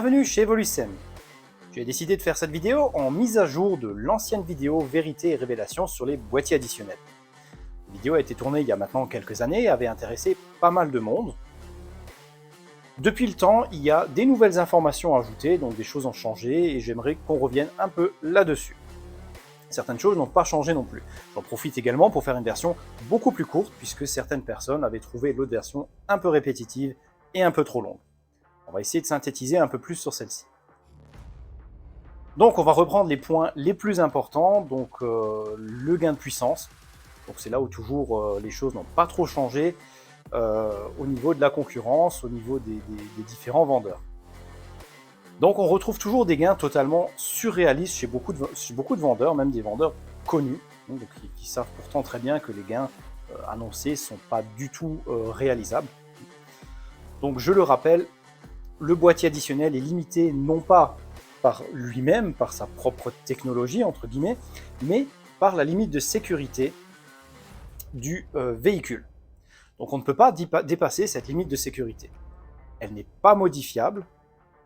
Bienvenue chez Evolucem. J'ai décidé de faire cette vidéo en mise à jour de l'ancienne vidéo Vérité et Révélation sur les boîtiers additionnels. La vidéo a été tournée il y a maintenant quelques années et avait intéressé pas mal de monde. Depuis le temps, il y a des nouvelles informations ajoutées, donc des choses ont changé et j'aimerais qu'on revienne un peu là-dessus. Certaines choses n'ont pas changé non plus. J'en profite également pour faire une version beaucoup plus courte puisque certaines personnes avaient trouvé l'autre version un peu répétitive et un peu trop longue. On va essayer de synthétiser un peu plus sur celle-ci. Donc on va reprendre les points les plus importants, donc le gain de puissance. Donc c'est là où toujours les choses n'ont pas trop changé au niveau de la concurrence, au niveau des différents vendeurs. Donc on retrouve toujours des gains totalement surréalistes chez beaucoup de vendeurs, même des vendeurs connus, donc, qui savent pourtant très bien que les gains annoncés ne sont pas du tout réalisables. Donc je le rappelle, le boîtier additionnel est limité non pas par lui-même, par sa propre technologie, entre guillemets, mais par la limite de sécurité du véhicule. Donc on ne peut pas dépasser cette limite de sécurité. Elle n'est pas modifiable,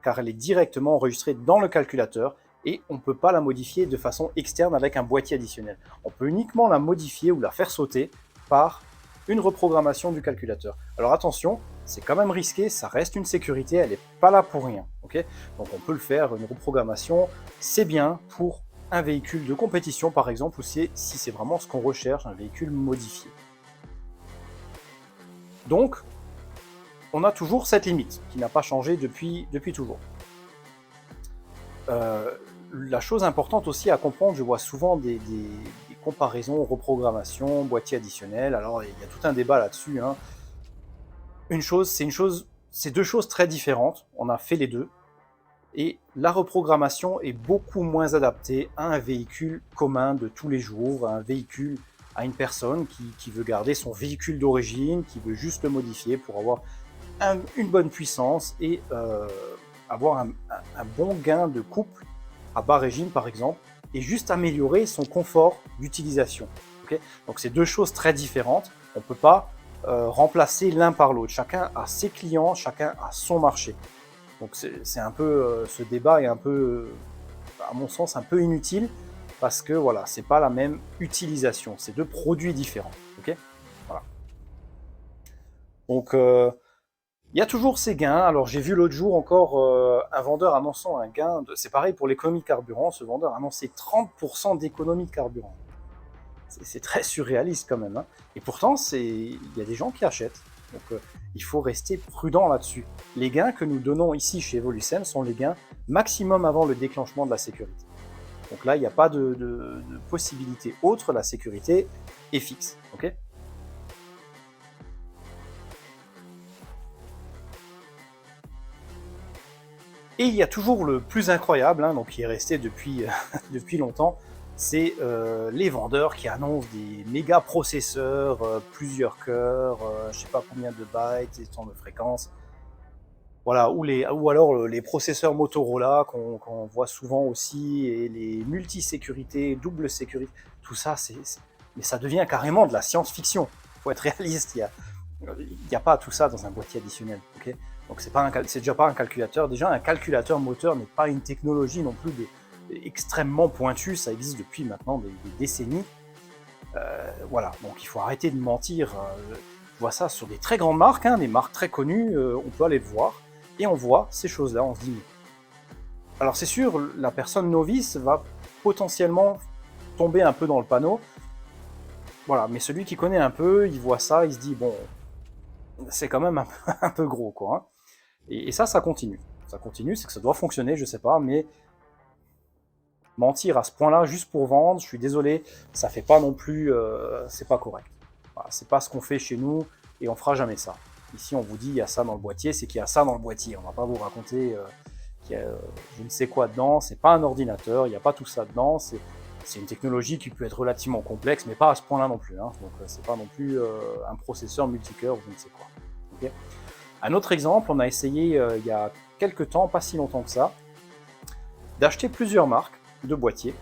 car elle est directement enregistrée dans le calculateur, et on ne peut pas la modifier de façon externe avec un boîtier additionnel. On peut uniquement la modifier ou la faire sauter par une reprogrammation du calculateur. Alors attention, c'est quand même risqué, ça reste une sécurité, elle n'est pas là pour rien. Okay, donc on peut le faire, une reprogrammation, c'est bien pour un véhicule de compétition par exemple, ou si c'est vraiment ce qu'on recherche, un véhicule modifié. Donc, on a toujours cette limite, qui n'a pas changé depuis toujours. La chose importante aussi à comprendre, je vois souvent des comparaisons, reprogrammation, boîtier additionnel, alors il y a tout un débat là-dessus, hein. C'est deux choses très différentes, on a fait les deux, et la reprogrammation est beaucoup moins adaptée à un véhicule commun de tous les jours, à une personne qui veut garder son véhicule d'origine, qui veut juste le modifier pour avoir une bonne puissance et avoir un bon gain de couple à bas régime par exemple, et juste améliorer son confort d'utilisation. Okay, donc c'est deux choses très différentes, on ne peut pas remplacer l'un par l'autre. Chacun a ses clients, chacun a son marché. Donc c'est un peu, ce débat est un peu, à mon sens, un peu inutile, parce que voilà, c'est pas la même utilisation, c'est deux produits différents. Okay, voilà. Donc il y a toujours ces gains. Alors j'ai vu l'autre jour encore un vendeur annonçant un gain, c'est pareil pour l'économie de carburant, ce vendeur annonçait 30% d'économie de carburant. C'est très surréaliste quand même, hein. Et pourtant, il y a des gens qui achètent. Donc il faut rester prudent là-dessus. Les gains que nous donnons ici chez Evolucem sont les gains maximum avant le déclenchement de la sécurité. Donc là, il n'y a pas de possibilité autre, la sécurité est fixe. Okay, et il y a toujours le plus incroyable, hein, donc qui est resté depuis, depuis longtemps, c'est les vendeurs qui annoncent des méga processeurs, plusieurs cœurs, je sais pas combien de bytes, des temps de fréquence. Voilà, ou alors les processeurs Motorola qu'on voit souvent aussi, et les multi-sécurités, double sécurité, tout ça, mais ça devient carrément de la science-fiction. Il faut être réaliste, il n'y a pas tout ça dans un boîtier additionnel. Okay, donc c'est déjà pas un calculateur. Déjà, un calculateur moteur n'est pas une technologie non plus extrêmement pointue, ça existe depuis maintenant des décennies. Voilà, donc il faut arrêter de mentir. Je vois ça sur des très grandes marques, hein, des marques très connues, on peut aller le voir, et on voit ces choses-là, on se dit, mais... Alors c'est sûr, la personne novice va potentiellement tomber un peu dans le panneau, voilà, mais celui qui connaît un peu, il voit ça, il se dit, bon, c'est quand même un peu gros, quoi, hein. Et ça continue. Ça continue, c'est que ça doit fonctionner, je sais pas, mais mentir à ce point-là juste pour vendre, je suis désolé, ça fait pas non plus, c'est pas correct. Voilà, c'est pas ce qu'on fait chez nous et on fera jamais ça. Ici, on vous dit il y a ça dans le boîtier, c'est qu'il y a ça dans le boîtier. On va pas vous raconter qu'il y a je ne sais quoi dedans. C'est pas un ordinateur, il n'y a pas tout ça dedans. C'est une technologie qui peut être relativement complexe, mais pas à ce point-là non plus, hein. Donc c'est pas non plus un processeur multicœur ou je ne sais quoi. Okay, un autre exemple, on a essayé il y a quelques temps, pas si longtemps que ça, d'acheter plusieurs marques de boîtiers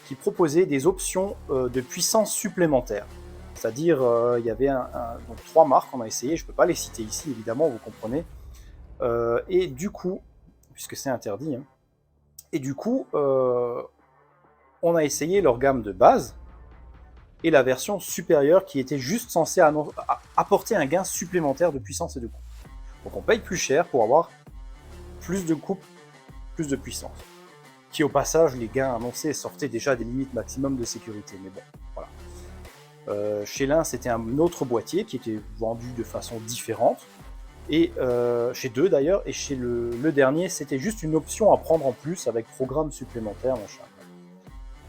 qui proposaient des options de puissance supplémentaire. C'est-à-dire, il y avait donc 3 marques, on a essayé, je ne peux pas les citer ici, évidemment, vous comprenez. Et du coup, puisque c'est interdit, hein. Et du coup, on a essayé leur gamme de base et la version supérieure qui était juste censée apporter un gain supplémentaire de puissance et de coupe. Donc on paye plus cher pour avoir plus de coupe, plus de puissance. Qui au passage, les gains annoncés sortaient déjà des limites maximum de sécurité. Mais bon, voilà. Chez l'un, c'était un autre boîtier qui était vendu de façon différente. Et chez deux d'ailleurs, et chez le dernier, c'était juste une option à prendre en plus avec programme supplémentaire, machin.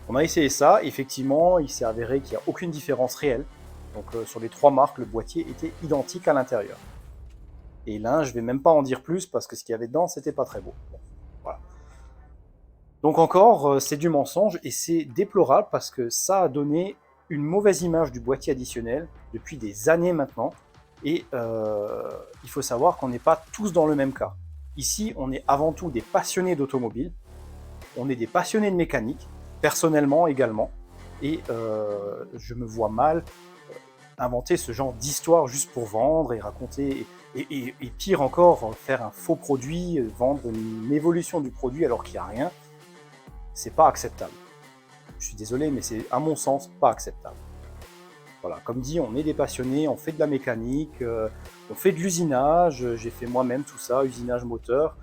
On a essayé ça, effectivement, il s'est avéré qu'il n'y a aucune différence réelle. Donc sur les trois marques, le boîtier était identique à l'intérieur. Et l'un, je vais même pas en dire plus parce que ce qu'il y avait dedans, c'était pas très beau. Bon, voilà. Donc encore, c'est du mensonge et c'est déplorable parce que ça a donné une mauvaise image du boîtier additionnel depuis des années maintenant. Et il faut savoir qu'on n'est pas tous dans le même cas. Ici, on est avant tout des passionnés d'automobile, on est des passionnés de mécanique, personnellement également, et je me vois mal inventer ce genre d'histoire juste pour vendre et raconter, et pire encore, faire un faux produit, vendre une évolution du produit alors qu'il n'y a rien, c'est pas acceptable. Je suis désolé, mais c'est à mon sens pas acceptable. Voilà, comme dit, on est des passionnés, on fait de la mécanique, on fait de l'usinage, j'ai fait moi-même tout ça, usinage moteur,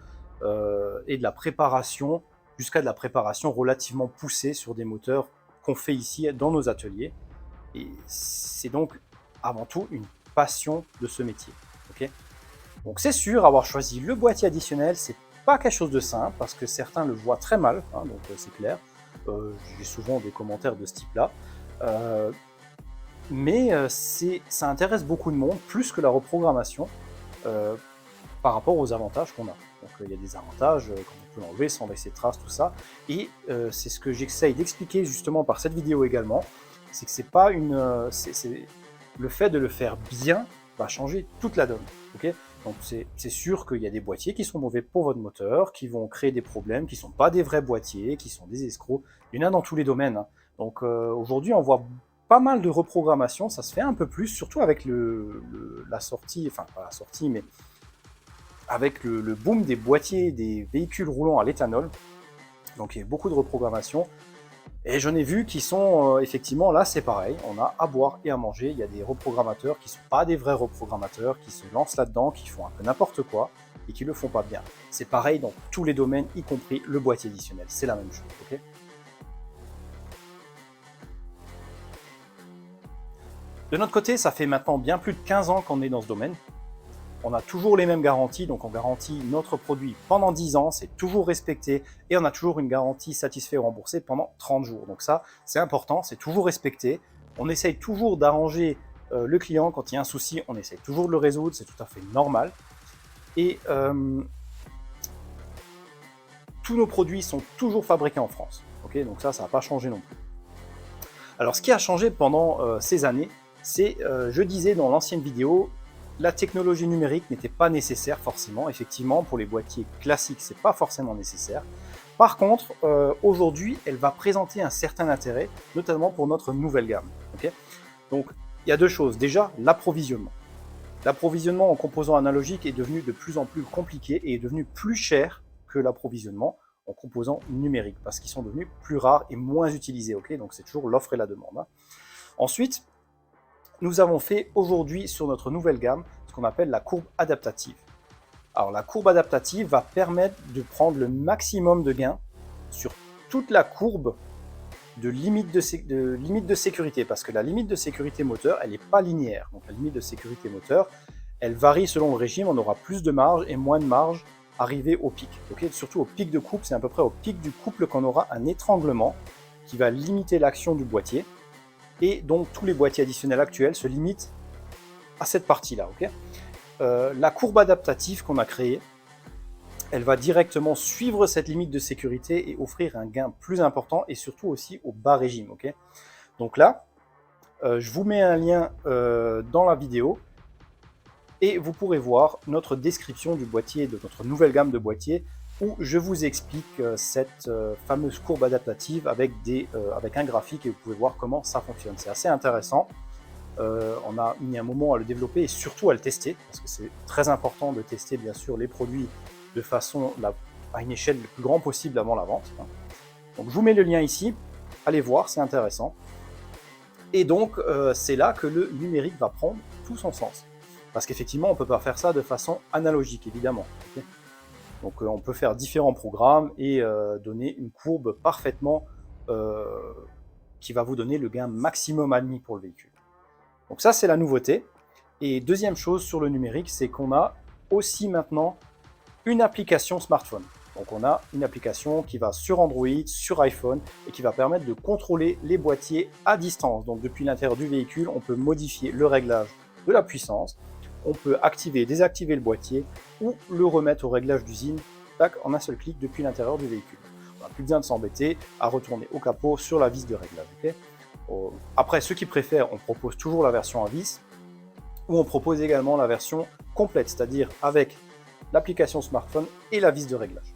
et de la préparation, jusqu'à de la préparation relativement poussée sur des moteurs qu'on fait ici dans nos ateliers. Et c'est donc avant tout une passion de ce métier. Okay, donc c'est sûr, avoir choisi le boîtier additionnel, c'est pas quelque chose de simple, parce que certains le voient très mal, hein, donc c'est clair. J'ai souvent des commentaires de ce type-là. Mais ça intéresse beaucoup de monde, plus que la reprogrammation, par rapport aux avantages qu'on a. Donc il y a des avantages, comme on peut l'enlever sans laisser de traces, tout ça. Et c'est ce que j'essaye d'expliquer justement par cette vidéo également, c'est que c'est pas une... le fait de le faire bien va changer toute la donne. Okay, donc c'est sûr qu'il y a des boîtiers qui sont mauvais pour votre moteur, qui vont créer des problèmes, qui ne sont pas des vrais boîtiers, qui sont des escrocs. Il y en a dans tous les domaines, hein. Donc aujourd'hui on voit pas mal de reprogrammation, ça se fait un peu plus, surtout avec la sortie, enfin pas la sortie, mais avec le boom des boîtiers des véhicules roulant à l'éthanol. Donc il y a beaucoup de reprogrammation. Et j'en ai vu qui sont, effectivement, là c'est pareil, on a à boire et à manger, il y a des reprogrammateurs qui ne sont pas des vrais reprogrammateurs, qui se lancent là-dedans, qui font un peu n'importe quoi, et qui ne le font pas bien. C'est pareil dans tous les domaines, y compris le boîtier additionnel, c'est la même chose, ok ? De notre côté, ça fait maintenant bien plus de 15 ans qu'on est dans ce domaine. On a toujours les mêmes garanties, donc on garantit notre produit pendant 10 ans, c'est toujours respecté, et on a toujours une garantie satisfait ou remboursée pendant 30 jours. Donc ça, c'est important, c'est toujours respecté. On essaye toujours d'arranger le client quand il y a un souci, on essaye toujours de le résoudre, c'est tout à fait normal. Et tous nos produits sont toujours fabriqués en France. Okay, donc ça n'a pas changé non plus. Alors ce qui a changé pendant ces années, c'est, je disais dans l'ancienne vidéo, la technologie numérique n'était pas nécessaire forcément. Effectivement, pour les boîtiers classiques, c'est pas forcément nécessaire. Par contre, aujourd'hui, elle va présenter un certain intérêt, notamment pour notre nouvelle gamme. Okay, donc, il y a deux choses. Déjà, l'approvisionnement. L'approvisionnement en composants analogiques est devenu de plus en plus compliqué et est devenu plus cher que l'approvisionnement en composants numériques, parce qu'ils sont devenus plus rares et moins utilisés. Okay, donc, c'est toujours l'offre et la demande, hein. Ensuite, nous avons fait aujourd'hui sur notre nouvelle gamme ce qu'on appelle la courbe adaptative. Alors la courbe adaptative va permettre de prendre le maximum de gains sur toute la courbe de limite de sécurité, parce que la limite de sécurité moteur, elle n'est pas linéaire. Donc la limite de sécurité moteur, elle varie selon le régime, on aura plus de marge et moins de marge arrivé au pic. Okay, surtout au pic de couple, c'est à peu près au pic du couple qu'on aura un étranglement qui va limiter l'action du boîtier. Et donc tous les boîtiers additionnels actuels se limitent à cette partie-là. Okay, la courbe adaptative qu'on a créée, elle va directement suivre cette limite de sécurité et offrir un gain plus important et surtout aussi au bas régime. Okay, donc là, je vous mets un lien dans la vidéo et vous pourrez voir notre description du boîtier, de notre nouvelle gamme de boîtiers, où je vous explique cette fameuse courbe adaptative avec un graphique et vous pouvez voir comment ça fonctionne. C'est assez intéressant. On a mis un moment à le développer et surtout à le tester, parce que c'est très important de tester bien sûr les produits de façon la à une échelle le plus grand possible avant la vente. Donc je vous mets le lien ici, allez voir, c'est intéressant. Et donc c'est là que le numérique va prendre tout son sens. Parce qu'effectivement, on ne peut pas faire ça de façon analogique, évidemment. Okay, donc on peut faire différents programmes et donner une courbe parfaitement qui va vous donner le gain maximum admis pour le véhicule. Donc ça, c'est la nouveauté. Et deuxième chose sur le numérique, c'est qu'on a aussi maintenant une application smartphone. Donc on a une application qui va sur Android, sur iPhone et qui va permettre de contrôler les boîtiers à distance. Donc depuis l'intérieur du véhicule, on peut modifier le réglage de la puissance, on peut activer et désactiver le boîtier ou le remettre au réglage d'usine en un seul clic depuis l'intérieur du véhicule. On n'a plus besoin de s'embêter à retourner au capot sur la vis de réglage. Okay, après, ceux qui préfèrent, on propose toujours la version à vis ou on propose également la version complète, c'est-à-dire avec l'application smartphone et la vis de réglage.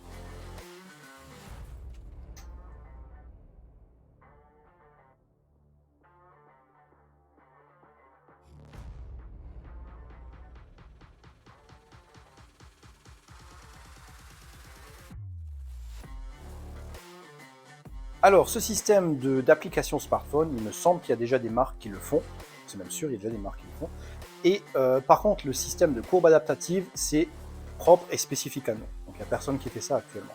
Alors, ce système d'application smartphone, il me semble qu'il y a déjà des marques qui le font. C'est même sûr, il y a déjà des marques qui le font. Et par contre, le système de courbe adaptative, c'est propre et spécifique à nous. Donc, il n'y a personne qui fait ça actuellement.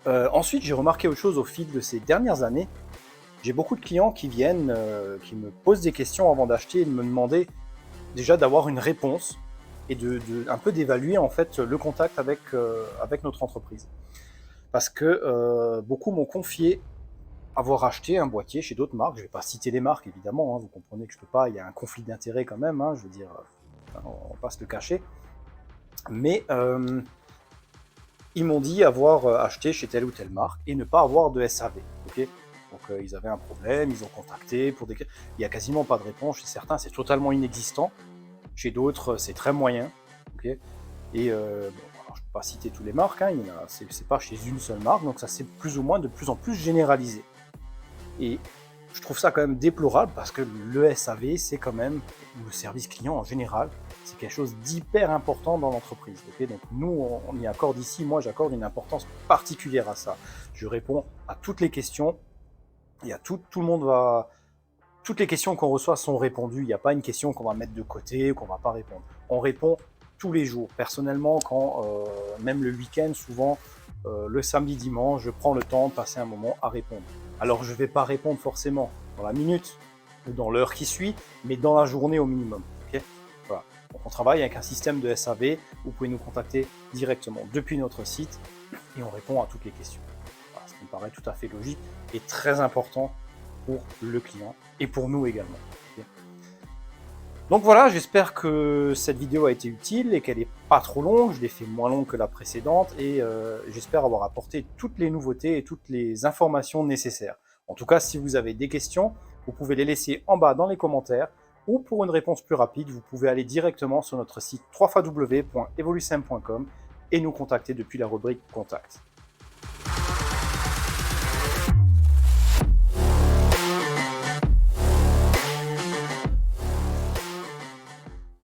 Ensuite, j'ai remarqué autre chose au fil de ces dernières années. J'ai beaucoup de clients qui viennent, qui me posent des questions avant d'acheter et de me demander déjà d'avoir une réponse et un peu d'évaluer en fait le contact avec notre entreprise. Parce que beaucoup m'ont confié avoir acheté un boîtier chez d'autres marques. Je ne vais pas citer les marques, évidemment, hein, vous comprenez que je ne peux pas, il y a un conflit d'intérêt quand même, hein, je veux dire, on ne va pas se le cacher. Mais ils m'ont dit avoir acheté chez telle ou telle marque et ne pas avoir de SAV. Okay, donc ils avaient un problème, ils ont contacté pour des... Il n'y a quasiment pas de réponse. Chez certains, c'est totalement inexistant. Chez d'autres, c'est très moyen. Okay, et bon, alors, je ne peux pas citer toutes les marques, hein, c'est pas chez une seule marque, donc ça c'est plus ou moins de plus en plus généralisé. Et je trouve ça quand même déplorable parce que le SAV, c'est quand même, le service client en général, c'est quelque chose d'hyper important dans l'entreprise. Okay, donc nous, on y accorde ici, moi j'accorde une importance particulière à ça. Je réponds à toutes les questions, il y a tout le monde va... Toutes les questions qu'on reçoit sont répondues, il n'y a pas une question qu'on va mettre de côté ou qu'on ne va pas répondre. On répond tous les jours. Personnellement, même le week-end, souvent, le samedi, dimanche, je prends le temps de passer un moment à répondre. Alors, je ne vais pas répondre forcément dans la minute ou dans l'heure qui suit, mais dans la journée au minimum. Okay, voilà. Donc, on travaille avec un système de SAV. Vous pouvez nous contacter directement depuis notre site et on répond à toutes les questions. Voilà, ce qui me paraît tout à fait logique et très important pour le client et pour nous également. Okay, donc voilà, j'espère que cette vidéo a été utile et qu'elle n'est pas trop longue. Je l'ai fait moins longue que la précédente et j'espère avoir apporté toutes les nouveautés et toutes les informations nécessaires. En tout cas, si vous avez des questions, vous pouvez les laisser en bas dans les commentaires ou pour une réponse plus rapide, vous pouvez aller directement sur notre site www.evolucem.com et nous contacter depuis la rubrique Contact.